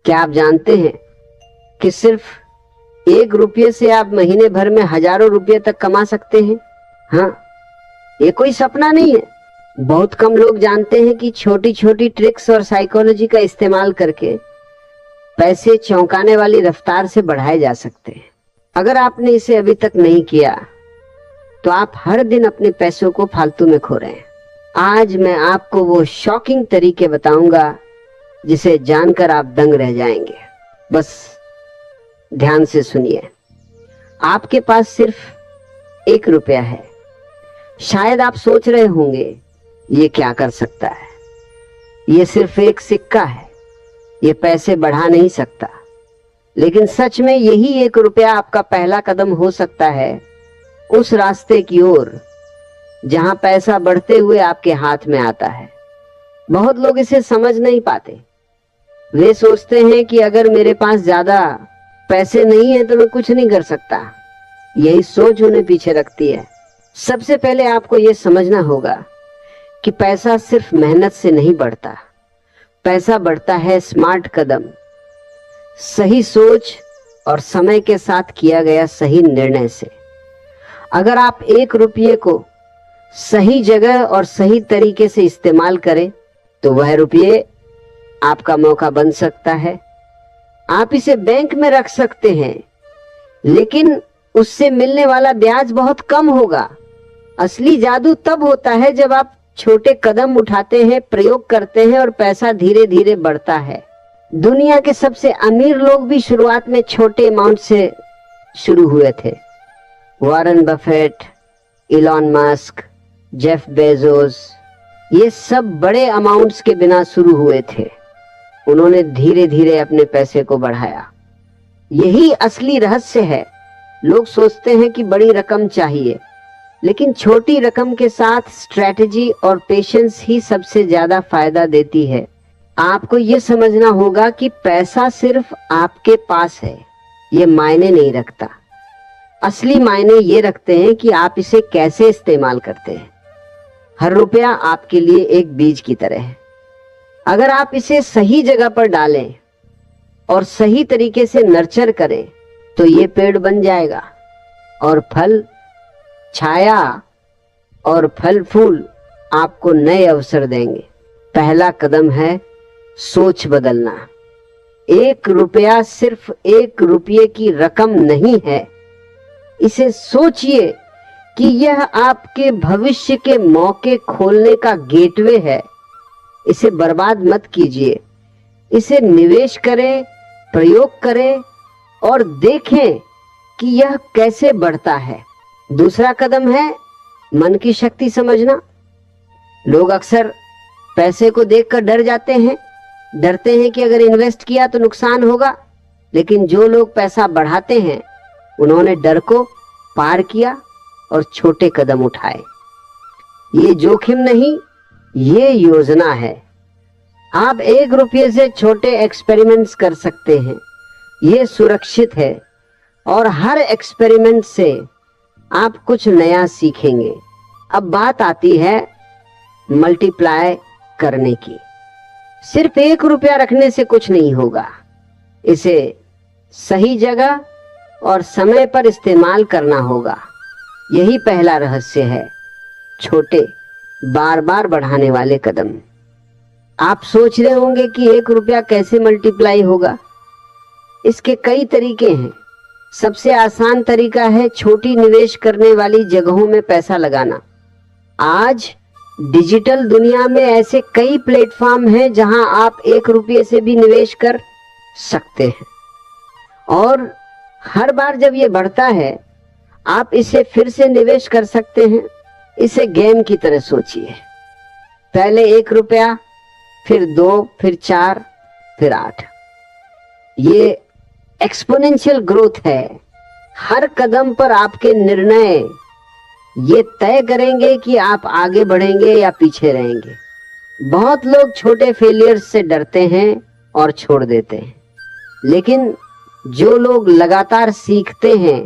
क्या आप जानते हैं कि सिर्फ 1 रुपये से आप महीने भर में हजारों रुपये तक कमा सकते हैं? हाँ, ये कोई सपना नहीं है। बहुत कम लोग जानते हैं कि छोटी छोटी ट्रिक्स और साइकोलॉजी का इस्तेमाल करके पैसे चौंकाने वाली रफ्तार से बढ़ाए जा सकते हैं। अगर आपने इसे अभी तक नहीं किया तो आप हर दिन अपने पैसों को फालतू में खो रहे हैं। आज मैं आपको वो शॉकिंग तरीके बताऊंगा जिसे जानकर आप दंग रह जाएंगे। बस ध्यान से सुनिए। आपके पास सिर्फ 1 रुपया है। शायद आप सोच रहे होंगे ये क्या कर सकता है, ये सिर्फ एक सिक्का है, ये पैसे बढ़ा नहीं सकता। लेकिन सच में यही 1 रुपया आपका पहला कदम हो सकता है उस रास्ते की ओर जहां पैसा बढ़ते हुए आपके हाथ में आता है। बहुत लोग इसे समझ नहीं पाते। वे सोचते हैं कि अगर मेरे पास ज्यादा पैसे नहीं है तो मैं कुछ नहीं कर सकता। यही सोच उन्हें पीछे रखती है। सबसे पहले आपको यह समझना होगा कि पैसा सिर्फ मेहनत से नहीं बढ़ता। पैसा बढ़ता है स्मार्ट कदम, सही सोच और समय के साथ किया गया सही निर्णय से। अगर आप 1 रुपये को सही जगह और सही तरीके से इस्तेमाल करें तो वह रुपये आपका मौका बन सकता है। आप इसे बैंक में रख सकते हैं, लेकिन उससे मिलने वाला ब्याज बहुत कम होगा। असली जादू तब होता है जब आप छोटे कदम उठाते हैं, प्रयोग करते हैं और पैसा धीरे धीरे बढ़ता है। दुनिया के सबसे अमीर लोग भी शुरुआत में छोटे अमाउंट से शुरू हुए थे। Warren Buffett, Elon Musk, Jeff Bezos, ये सब बड़े अमाउंट्स के बिना शुरू हुए थे। उन्होंने धीरे धीरे अपने पैसे को बढ़ाया। यही असली रहस्य है। लोग सोचते हैं कि बड़ी रकम चाहिए, लेकिन छोटी रकम के साथ स्ट्रेटजी और पेशेंस ही सबसे ज्यादा फायदा देती है। आपको यह समझना होगा कि पैसा सिर्फ आपके पास है, ये मायने नहीं रखता। असली मायने ये रखते हैं कि आप इसे कैसे इस्तेमाल करते हैं। हर रुपया आपके लिए एक बीज की तरह है। अगर आप इसे सही जगह पर डालें और सही तरीके से नर्चर करें तो ये पेड़ बन जाएगा और फल, छाया और फल फूल आपको नए अवसर देंगे। पहला कदम है सोच बदलना। 1 रुपया सिर्फ 1 रुपये की रकम नहीं है। इसे सोचिए कि यह आपके भविष्य के मौके खोलने का गेटवे है। इसे बर्बाद मत कीजिए। इसे निवेश करें, प्रयोग करें और देखें कि यह कैसे बढ़ता है। दूसरा कदम है मन की शक्ति समझना। लोग अक्सर पैसे को देखकर डर जाते हैं, डरते हैं कि अगर इन्वेस्ट किया तो नुकसान होगा। लेकिन जो लोग पैसा बढ़ाते हैं उन्होंने डर को पार किया और छोटे कदम उठाए। ये जोखिम नहीं, ये योजना है। आप 1 रुपये से छोटे एक्सपेरिमेंट्स कर सकते हैं। ये सुरक्षित है और हर एक्सपेरिमेंट से आप कुछ नया सीखेंगे। अब बात आती है मल्टीप्लाई करने की। सिर्फ 1 रुपया रखने से कुछ नहीं होगा। इसे सही जगह और समय पर इस्तेमाल करना होगा। यही पहला रहस्य है, छोटे बार बार बढ़ाने वाले कदम। आप सोच रहे होंगे कि 1 रुपया कैसे मल्टीप्लाई होगा। इसके कई तरीके हैं। सबसे आसान तरीका है छोटी निवेश करने वाली जगहों में पैसा लगाना। आज डिजिटल दुनिया में ऐसे कई प्लेटफॉर्म हैं जहां आप 1 रुपये से भी निवेश कर सकते हैं और हर बार जब ये बढ़ता है आप इसे फिर से निवेश कर सकते हैं। इसे गेम की तरह सोचिए। पहले 1 रुपया, फिर 2, फिर 4, फिर 8। ये एक्सपोनेंशियल ग्रोथ है। हर कदम पर आपके निर्णय ये तय करेंगे कि आप आगे बढ़ेंगे या पीछे रहेंगे। बहुत लोग छोटे फेलियर्स से डरते हैं और छोड़ देते हैं, लेकिन जो लोग लगातार सीखते हैं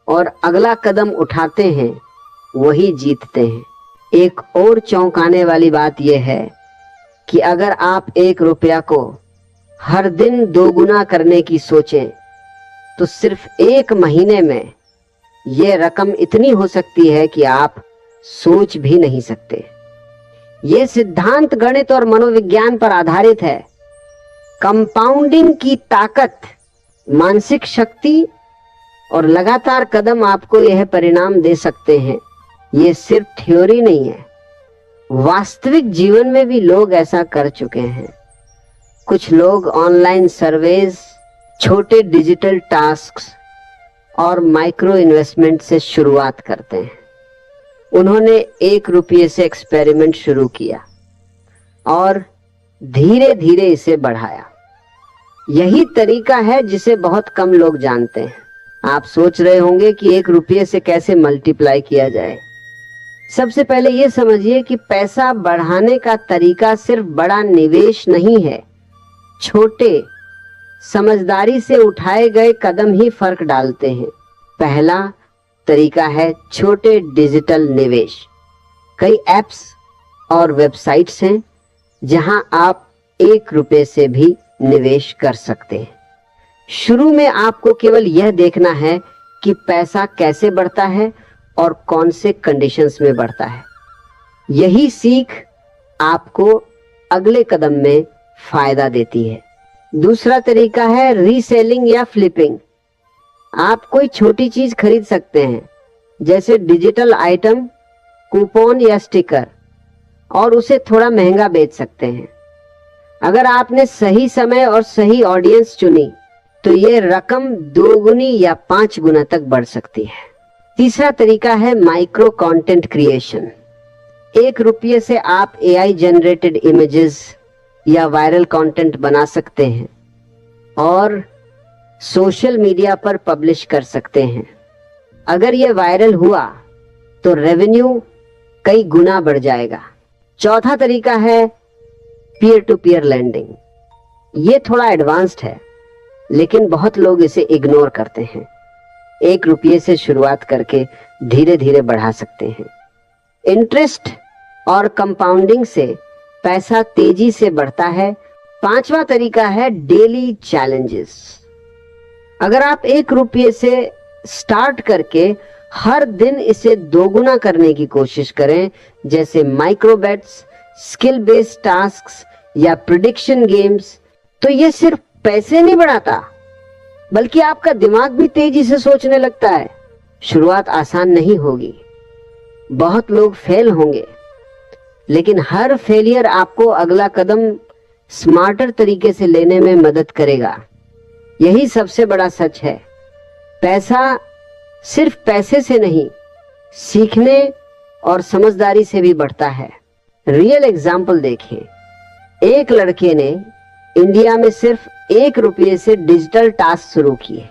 और अगला कदम उठाते हैं वही जीतते हैं। एक और चौंकाने वाली बात यह है कि अगर आप 1 रुपया को हर दिन 2 गुना करने की सोचें तो सिर्फ 1 महीने में यह रकम इतनी हो सकती है कि आप सोच भी नहीं सकते। यह सिद्धांत गणित और मनोविज्ञान पर आधारित है। कंपाउंडिंग की ताकत, मानसिक शक्ति और लगातार कदम आपको यह परिणाम दे सकते हैं। यह सिर्फ थ्योरी नहीं है, वास्तविक जीवन में भी लोग ऐसा कर चुके हैं। कुछ लोग ऑनलाइन सर्वेज, छोटे डिजिटल टास्क्स और माइक्रो इन्वेस्टमेंट से शुरुआत करते हैं। उन्होंने 1 रुपये से एक्सपेरिमेंट शुरू किया और धीरे धीरे इसे बढ़ाया। यही तरीका है जिसे बहुत कम लोग जानते हैं। आप सोच रहे होंगे कि 1 रुपये से कैसे मल्टीप्लाई किया जाए। सबसे पहले यह समझिए कि पैसा बढ़ाने का तरीका सिर्फ बड़ा निवेश नहीं है। छोटे, समझदारी से उठाए गए कदम ही फर्क डालते हैं। पहला तरीका है छोटे डिजिटल निवेश। कई एप्स और वेबसाइट्स हैं जहां आप 1 रुपये से भी निवेश कर सकते हैं। शुरू में आपको केवल यह देखना है कि पैसा कैसे बढ़ता है और कौन से कंडीशंस में बढ़ता है। यही सीख आपको अगले कदम में फायदा देती है। दूसरा तरीका है रीसेलिंग या फ्लिपिंग। आप कोई छोटी चीज खरीद सकते हैं, जैसे डिजिटल आइटम, कूपन या स्टिकर, और उसे थोड़ा महंगा बेच सकते हैं। अगर आपने सही समय और सही ऑडियंस चुनी तो ये रकम 2 गुनी या 5 गुना तक बढ़ सकती है। तीसरा तरीका है माइक्रो कंटेंट क्रिएशन। 1 रुपये से आप AI जनरेटेड इमेजेस या वायरल कंटेंट बना सकते हैं और सोशल मीडिया पर पब्लिश कर सकते हैं। अगर यह वायरल हुआ तो रेवेन्यू कई गुना बढ़ जाएगा। चौथा तरीका है पीयर टू पीयर लेंडिंग। ये थोड़ा एडवांस्ड है, लेकिन बहुत लोग इसे इग्नोर करते हैं। 1 रुपये से शुरुआत करके धीरे धीरे बढ़ा सकते हैं। इंटरेस्ट और कंपाउंडिंग से पैसा तेजी से बढ़ता है। 5वां तरीका है डेली चैलेंजेस। अगर आप 1 रुपये से स्टार्ट करके हर दिन इसे 2 गुना करने की कोशिश करें, जैसे micro bets, skill based tasks या प्रिडिक्शन गेम्स, तो यह सिर्फ पैसे नहीं बढ़ाता, बल्कि आपका दिमाग भी तेजी से सोचने लगता है। शुरुआत आसान नहीं होगी, बहुत लोग फेल होंगे, लेकिन हर फेलियर आपको अगला कदम स्मार्टर तरीके से लेने में मदद करेगा। यही सबसे बड़ा सच है। पैसा सिर्फ पैसे से नहीं, सीखने और समझदारी से भी बढ़ता है। रियल एग्जाम्पल देखें। एक लड़के ने इंडिया में सिर्फ 1 रुपये से डिजिटल टास्क शुरू किए।